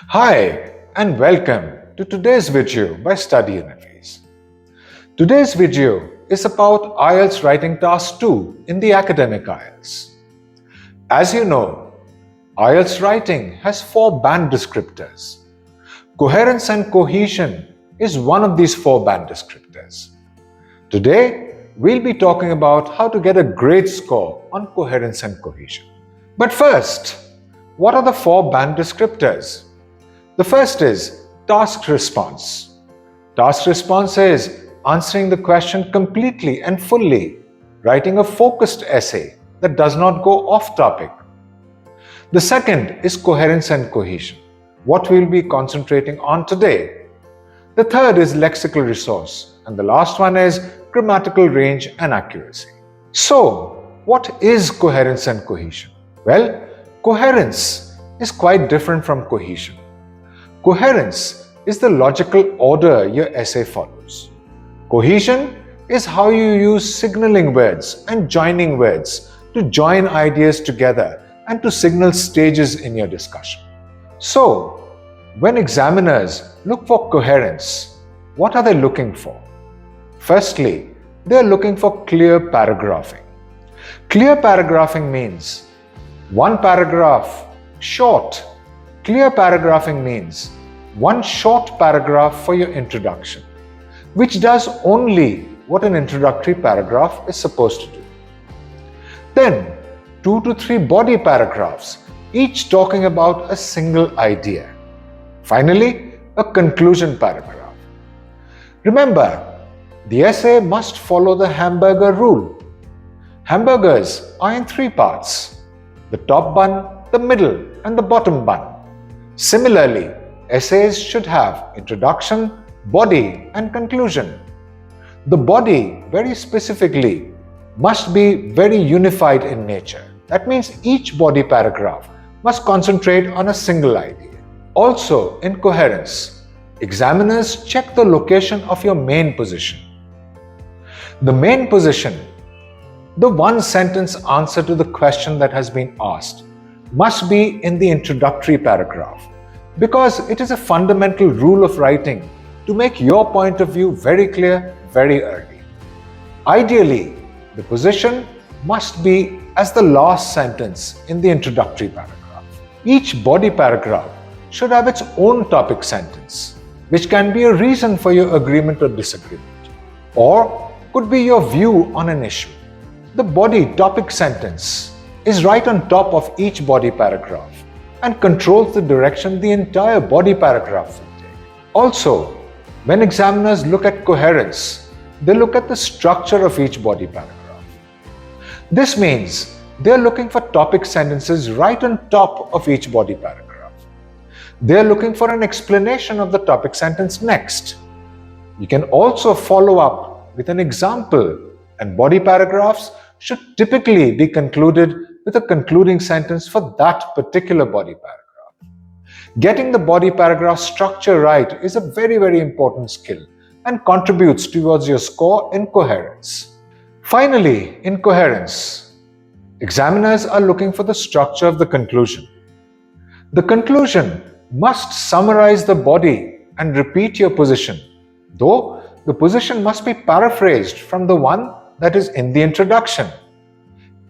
Hi and welcome to today's video by Study Interface. Today's video is about IELTS Writing Task 2 in the academic IELTS. As you know, IELTS writing has 4 band descriptors. Coherence and cohesion is one of these 4 band descriptors. Today, we'll be talking about how to get a great score on coherence and cohesion. But first, what are the 4 band descriptors? The first is task response. Task response is answering the question completely and fully, writing a focused essay that does not go off topic. The second is coherence and cohesion, what we'll be concentrating on today. The third is lexical resource, and the last one is grammatical range and accuracy. So, what is coherence and cohesion? Well, coherence is quite different from cohesion. Coherence is the logical order your essay follows. Cohesion is how you use signaling words and joining words to join ideas together and to signal stages in your discussion. So, when examiners look for coherence, what are they looking for? Firstly, they are looking for clear paragraphing. Clear paragraphing means one paragraph short. Clear paragraphing means one short paragraph for your introduction, which does only what an introductory paragraph is supposed to do. Then, 2 to 3 body paragraphs, each talking about a single idea. Finally, a conclusion paragraph. Remember, the essay must follow the hamburger rule. Hamburgers are in 3 parts: the top bun, the middle, and the bottom bun. Similarly, essays should have introduction, body, and conclusion. The body, very specifically, must be very unified in nature. That means each body paragraph must concentrate on a single idea. Also, in coherence, examiners check the location of your main position. The main position, the one-sentence answer to the question that has been asked, must be in the introductory paragraph, because it is a fundamental rule of writing to make your point of view very clear very early. Ideally, the position must be as the last sentence in the introductory paragraph. Each body paragraph should have its own topic sentence, which can be a reason for your agreement or disagreement, or could be your view on an issue. The body topic sentence is right on top of each body paragraph and controls the direction the entire body paragraph will take. Also, when examiners look at coherence, they look at the structure of each body paragraph. This means they are looking for topic sentences right on top of each body paragraph. They are looking for an explanation of the topic sentence next. You can also follow up with an example, and body paragraphs should typically be concluded with a concluding sentence for that particular body paragraph. Getting the body paragraph structure right is a very, very important skill and contributes towards your score in coherence. Finally, in coherence, examiners are looking for the structure of the conclusion. The conclusion must summarize the body and repeat your position, though the position must be paraphrased from the one that is in the introduction.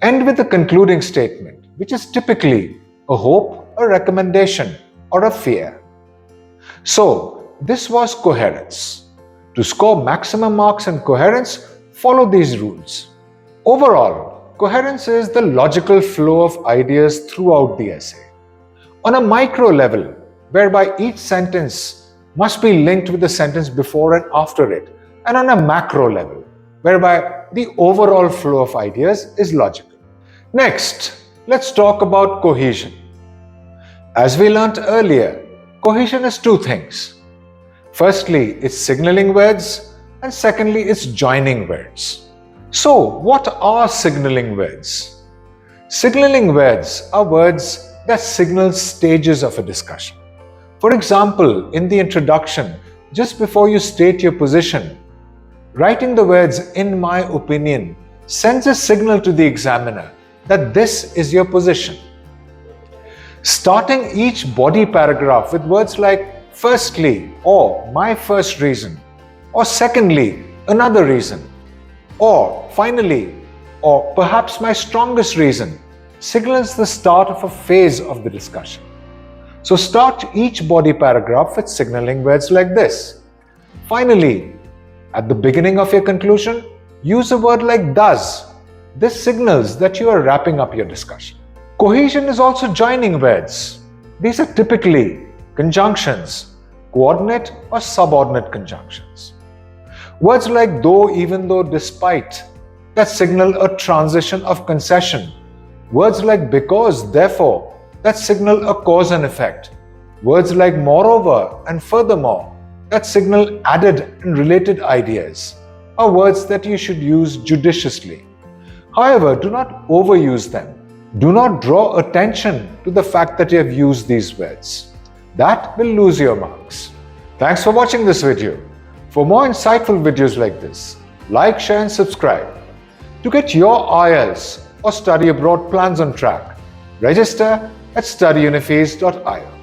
End with a concluding statement, which is typically a hope, a recommendation, or a fear. So, this was coherence. To score maximum marks in coherence, follow these rules. Overall, coherence is the logical flow of ideas throughout the essay. On a micro level, whereby each sentence must be linked with the sentence before and after it, and on a macro level, whereby the overall flow of ideas is logical. Next, let's talk about cohesion. As we learnt earlier, cohesion is 2 things. Firstly, it's signaling words, and secondly, it's joining words. So, what are signaling words? Signaling words are words that signal stages of a discussion. For example, in the introduction, just before you state your position, writing the words "in my opinion" sends a signal to the examiner that this is your position. Starting each body paragraph with words like firstly or my first reason, or secondly, another reason, or finally, or perhaps my strongest reason, signals the start of a phase of the discussion. So start each body paragraph with signaling words like this. Finally, at the beginning of your conclusion, use a word like does. This signals that you are wrapping up your discussion. Cohesion is also joining words. These are typically conjunctions, coordinate or subordinate conjunctions. Words like though, even though, despite, that signal a transition of concession. Words like because, therefore, that signal a cause and effect. Words like moreover and furthermore, that signal added and related ideas, are words that you should use judiciously. However, do not overuse them. Do not draw attention to the fact that you have used these words. That will lose your marks. Thanks for watching this video. For more insightful videos like this, like, share and subscribe. To get your IELTS or study abroad plans on track, register at studyuniphase.io.